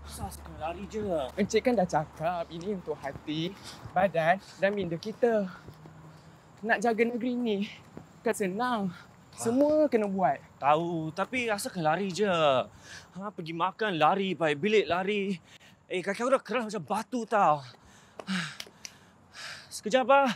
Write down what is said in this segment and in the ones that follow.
Susah sekali lari je. Encik kan dah cakap, ini untuk hati, badan dan minda kita. Nak jaga negeri ni, kan senang. Semua kena buat. Tahu, tapi rasakan lari je. Pergi makan, lari. Balik bilik, lari. Kaki aku dah keras macam batu tau. Sekejap, ah.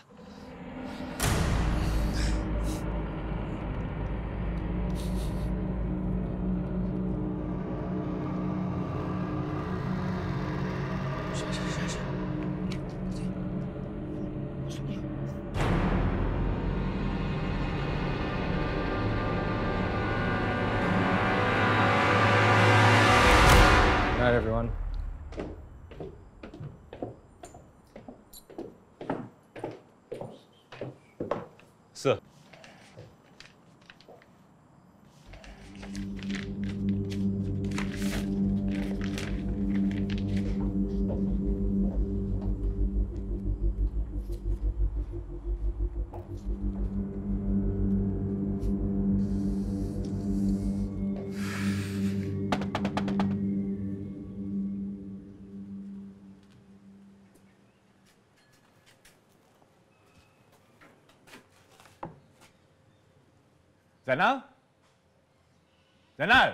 Night, everyone. Sir. Zainal? Zainal?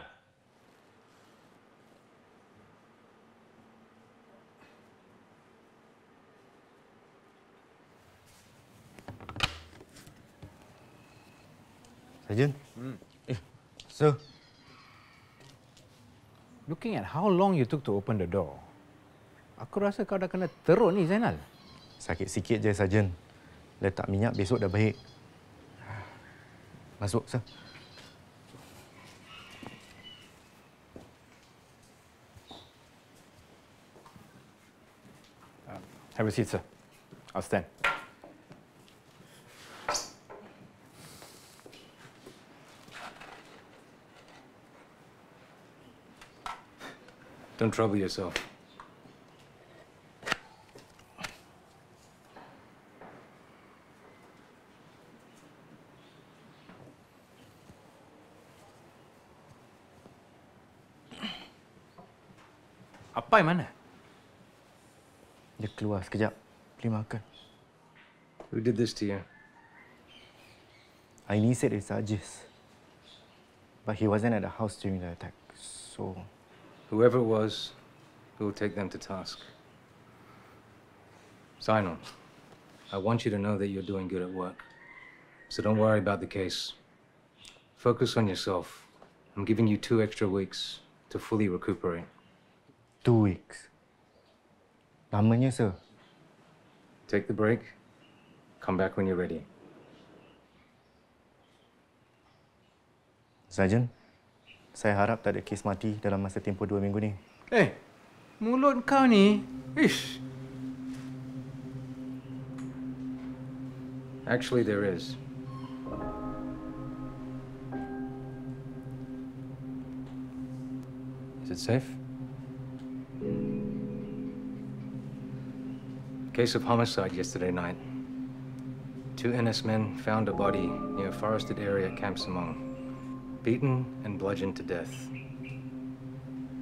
Sarjan? Sir? Looking at how long you took to open the door, aku rasa kau dah kena teruk ni, Zainal. Sakit sikit je, Sarjan. Letak minyak besok dah baik. Masuk, sir. Have a seat, sir. I'll stand. Don't trouble yourself. Apa yang mana? Dia keluar sekejap. Beli makan. Who did this to you? Aini said it's Ajis. But he wasn't at the house during the attack, so... Whoever it was, we will take them to task. Zainal, I want you to know that you're doing good at work. So don't worry about the case. Focus on yourself. I'm giving you 2 extra weeks to fully recuperate. 2 weeks. Lamanya, sir. Take the break. Come back when you're ready. Sarjan, saya harap tak ada kes mati dalam masa tempoh 2 minggu ni. Mulut kau ni, ish. Actually, there is. Is it safe? Case of homicide yesterday night. 2 NS men found a body near a forested area at Camp Samong, beaten and bludgeoned to death.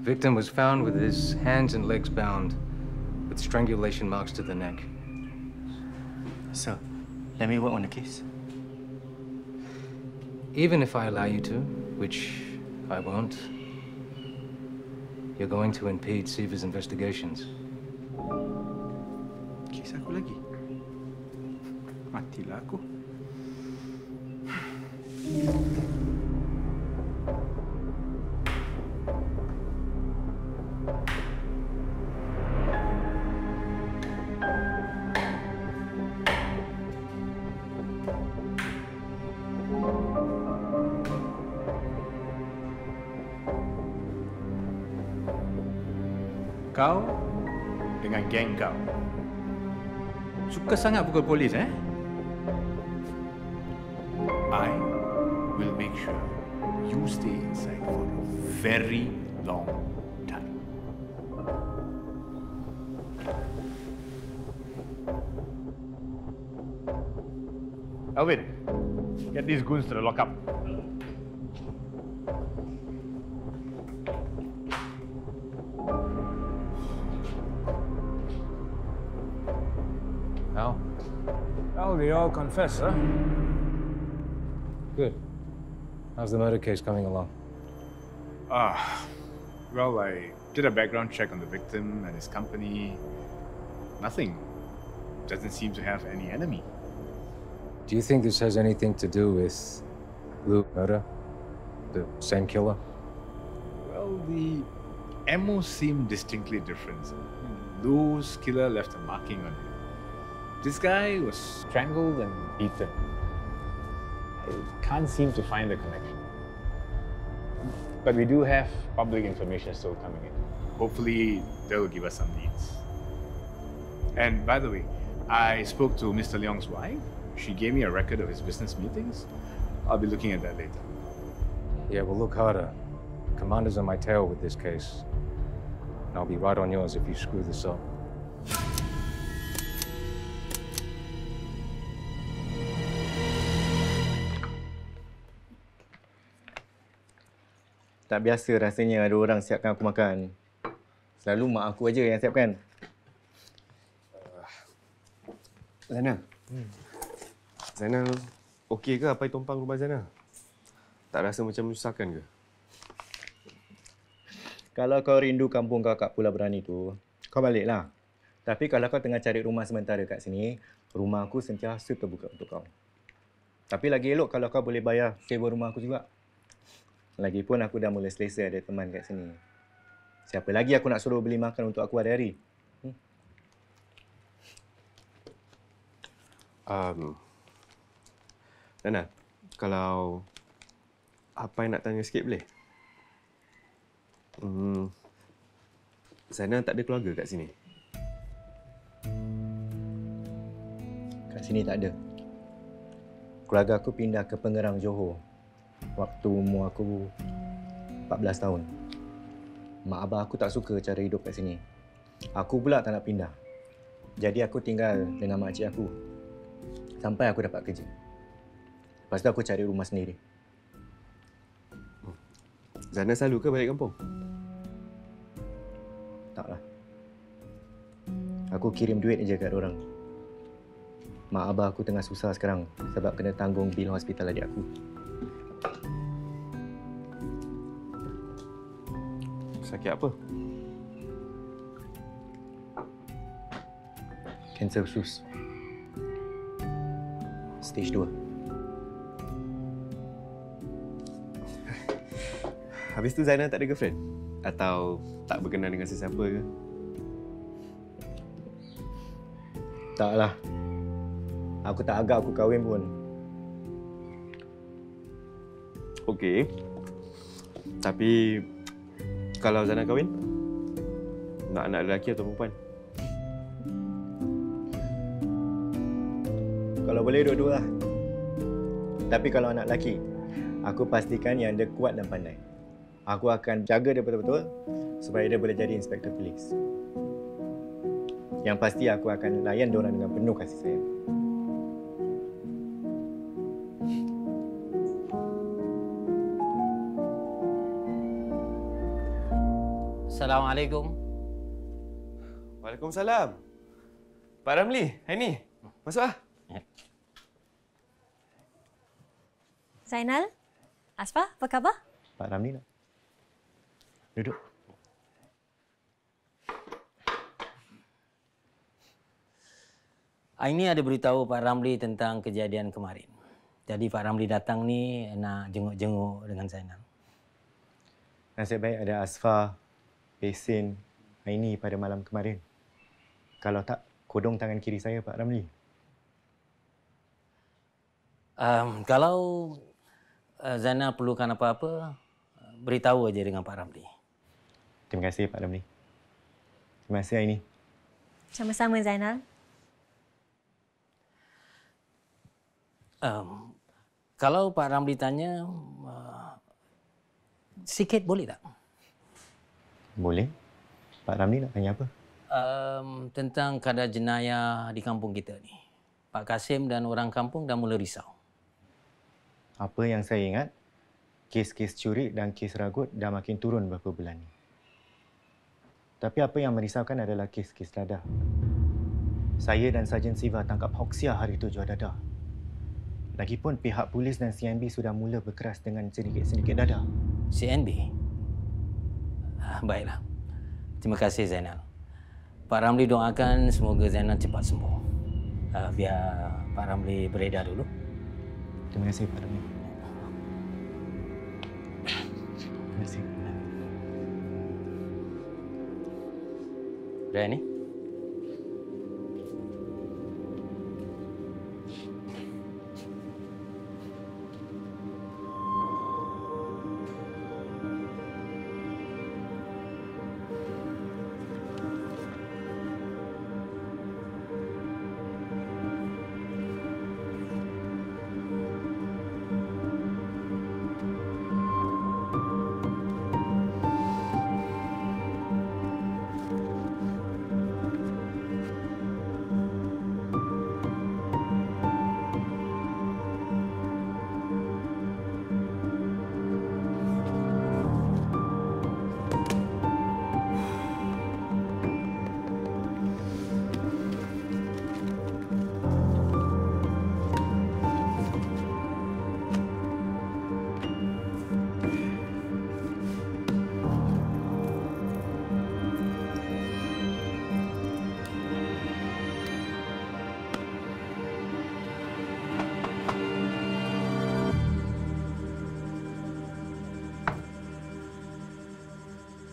Victim was found with his hands and legs bound, with strangulation marks to the neck. Sir, let me work on the case. Even if I allow you to, which I won't, you're going to impede Siva's investigations. Kes aku lagi. Matilah aku. Kau dengan geng kau suka sangat pukul polis, I will make sure you stay inside for a very long time. Alvin, get these goons to the lockup. Al? Oh, they all confess, huh? Good. How's the murder case coming along? Well, I did a background check on the victim and his company. Nothing. Doesn't seem to have any enemy. Do you think this has anything to do with Luke murder? The same killer? Well, the ammo seemed distinctly different. Lou's killer left a marking on him. This guy was Strangled and beaten. I can't seem to find the connection. But we do have public information still coming in. hopefully they'll give us some leads. And by the way, I spoke to Mr. Leong's wife. She gave me a record of his business meetings. I'll be looking at that later. Yeah, well, look harder. Commander's on my tail with this case. And I'll be right on yours if you screw this up. Tak biasa rasanya ada orang siapkan aku makan. Selalu mak aku aja yang siapkan. Zainal. Zainal, okey ke apa tumpang rumah Zainal? Tak rasa macam menyusahkan ke? Kalau kau rindu kampung kau kat Pulau Berani tu, kau baliklah. Tapi kalau kau tengah cari rumah sementara kat sini, rumah aku sentiasa terbuka untuk kau. Tapi lagi elok kalau kau boleh bayar sewa rumah aku juga. Lagipun aku dah mula selesa ada teman kat sini. Siapa lagi aku nak suruh beli makan untuk aku hari-hari? Nana, kalau apa yang nak tanya sikit boleh? Zainal tak ada keluarga kat sini? Kat sini tak ada. Keluarga aku pindah ke Pengerang, Johor. Waktu umur aku 14 tahun. Mak abah aku tak suka cara hidup kat sini. Aku pula tak nak pindah. Jadi aku tinggal dengan makcik aku. Sampai aku dapat kerja. Lepas tu aku cari rumah sendiri. Zainal selalu ke balik kampung? Taklah. Aku kirim duit je kat orang. Mak abah aku tengah susah sekarang sebab kena tanggung bil hospital adik aku. Sakit apa? Kanser usus. Stage 2. Habis tu Zainal tak ada girlfriend? Atau tak berkenan dengan sesiapa ke? Taklah. Aku tak agak aku kahwin pun. Okey. Tapi kalau Zainal kahwin, nak anak lelaki atau perempuan? Kalau boleh dua-dua lah. Tapi kalau anak lelaki, aku pastikan yang dia kuat dan pandai. Aku akan jaga dia betul-betul supaya dia boleh jadi inspektor polis. Yang pasti aku akan layan dia orang dengan penuh kasih sayang. Assalamualaikum. Waalaikumsalam. Pak Ramli, hai ni. Masuklah. Zainal? Asfah, apa khabar? Pak Ramli nak? Duduk. Ini ada beritahu Pak Ramli tentang kejadian kemarin. Jadi Pak Ramli datang ni nak jenguk-jenguk dengan Zainal. Nasib baik ada Asfah, Pesin, Aini pada malam kemarin. Kalau tak, kodong tangan kiri saya Pak Ramli. Kalau Zainal perlukan apa-apa, beritahu aja dengan Pak Ramli. Terima kasih Pak Ramli. Terima kasih Aini. Sama-sama Zainal. Kalau Pak Ramli tanya, Sikit boleh tak? Boleh. Pak Ramli nak tanya apa? Tentang kadar jenayah di kampung kita ni. Pak Kasim dan orang kampung dah mula risau. Apa yang saya ingat, kes-kes curi dan kes ragut dah makin turun beberapa bulan ni. Tapi apa yang merisaukan adalah kes-kes dadah. Saya dan Sarjan Siva tangkap Hoxia hari itu jual dadah. Lagipun pihak polis dan CNB sudah mula berkeras dengan sedikit-sedikit dadah. CNB? Baiklah. Terima kasih Zainal. Pak Ramli doakan semoga Zainal cepat sembuh. Biar Pak Ramli beredar dulu. Terima kasih Pak Ramli. Terima kasih. Dah ni?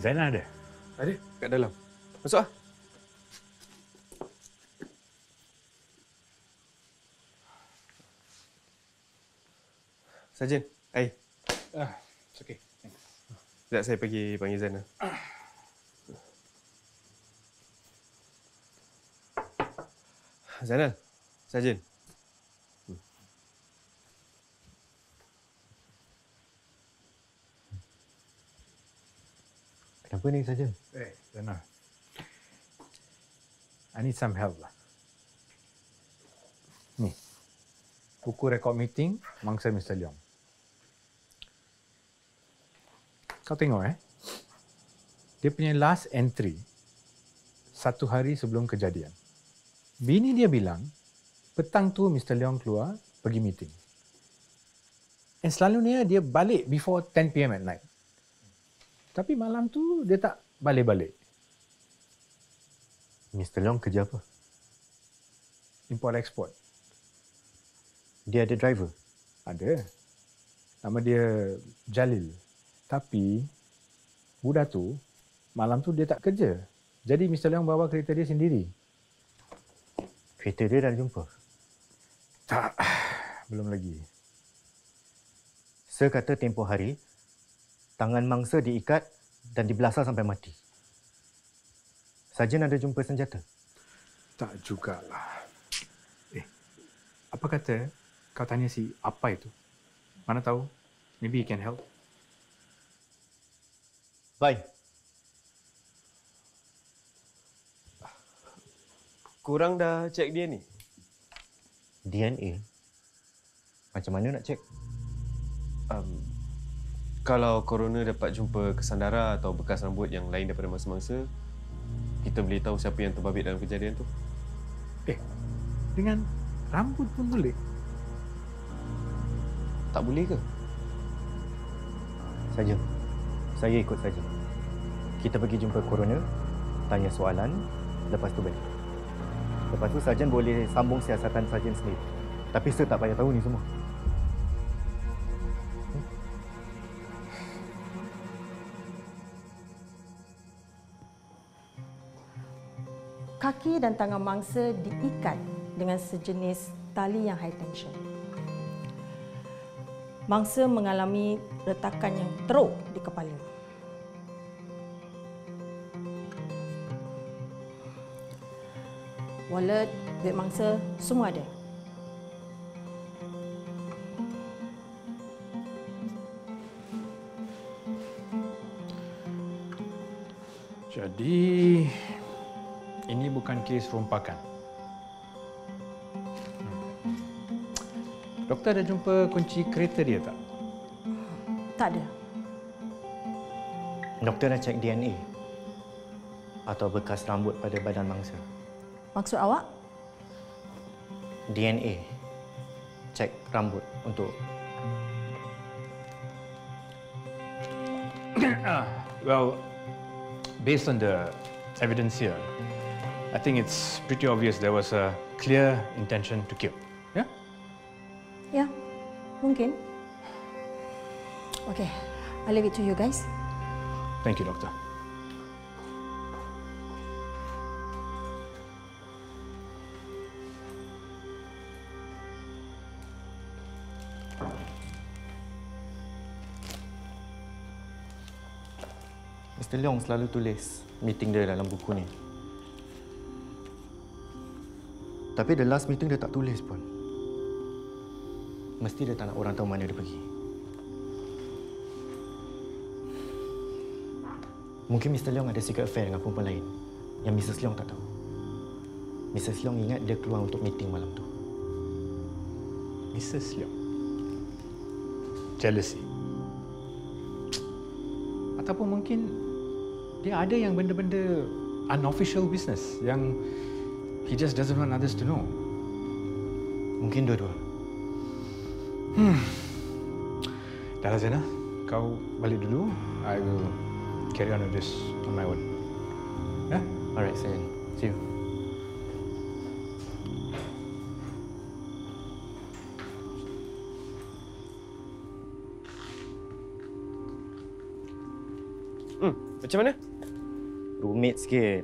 Zainal ada? Ada, kat dalam. Masuk ah. Sarjan, air. It's okay. Thanks. Sekejap saya pergi panggil Zainal. Zainal, Sarjan. Kenapa ni Sarjan? Zainal. I need some help lah. Ni. Buku rekod meeting mangsa Mr. Leong. Kau tengok Dia punya last entry 1 hari sebelum kejadian. Bini dia bilang petang tu Mr. Leong keluar pergi meeting. And selalunya dia balik before 10 PM at night. Tapi malam tu dia tak balik-balik. Mr. Leong kerja apa? Import-export. Dia ada driver? Ada. Nama dia Jalil. Tapi budak tu malam tu dia tak kerja. Jadi Mr. Leong bawa kereta dia sendiri. Kereta dia dah jumpa? Tak. Belum lagi. Sir kata tempoh hari tangan mangsa diikat dan dibelasah sampai mati. Sarjan ada jumpa senjata? Tak jugalah. Apa kata kau tanya si apa itu? Mana tahu? Maybe he can help. Bye. Korang dah cek dia ni? DNA? Macam mana nak cek? Kalau coroner dapat jumpa kesan darah atau bekas rambut yang lain daripada mangsa-mangsa, kita boleh tahu siapa yang terbabit dalam kejadian tu. Dengan rambut pun boleh? Tak boleh ke? Saja. Saya ikut saja. Kita pergi jumpa coroner, tanya soalan, lepas tu balik. Lepas tu Sarjan boleh sambung siasatan Sarjan sendiri. Tapi saya tak payah tahu ni semua. Kaki dan tangan mangsa diikat dengan sejenis tali yang high tension. Mangsa mengalami retakan yang teruk di kepala. Wallet, duit mangsa, semua ada. Jadi, ini bukan kes rompakan. Doktor ada jumpa kunci kereta dia tak? Tak ada. Doktor dah cek DNA atau bekas rambut pada badan mangsa. Maksud awak? DNA. Cek rambut untuk Well, based on the evidence here, I think it's pretty obvious there was a clear intention to kill. Yeah? Ya, mungkin. Okay, I'll leave it to you guys. Thank you, Doctor. Mr. Leong selalu tulis meeting dia dalam buku ni. Tapi the last meeting dia tak tulis pun. Mesti dia tak nak orang tahu mana dia pergi. Mungkin Mr. Leong ada secret affair dengan perempuan lain yang Mrs. Leong tak tahu. Mrs. Leong ingat dia keluar untuk meeting malam tu. Mrs. Leong. Jealousy. Ataupun mungkin dia ada yang benda-benda unofficial business yang he just doesn't want others to know. Mungkin dua-dua. Dah lah Zainal, kau balik dulu. I will carry on with this on my own. Yeah? Alright, Sayan. See you. Macam mana? Rumit sikit.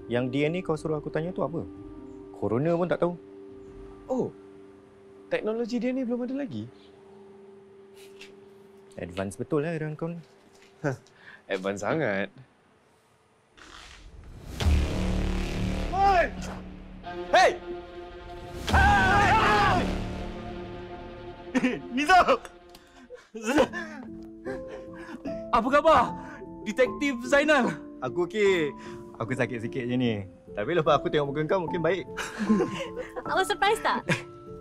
Yang DNA kau suruh aku tanya tu apa? Corona pun tak tahu. Oh, teknologi dia ni belum ada lagi? Advance betul lah era kau ni. Advance sangat. Hey! Hey! Nizam! Apa khabar? Detektif Zainal. Aku okey. Aku sakit sikit je ni. Tapi lepas aku tengok muka kau mungkin baik. Awak surprise tak?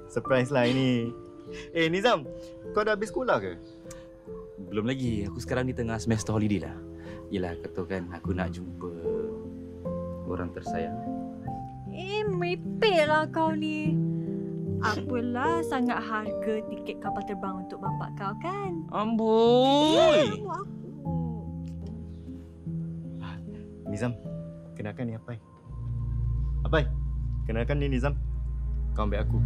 Surprise lah ini. Nizam, kau dah habis sekolah ke? Belum lagi. Aku sekarang di tengah semester holiday lah. Yelah, kata kan aku nak jumpa orang tersayang. Meripik lah kau ni. Apalah sangat harga tiket kapal terbang untuk bapak kau kan? Amboi! Nizam, kenalkan ni Apai. Apai, kenalkan ni Nizam. Kau ambil aku.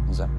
Nizam.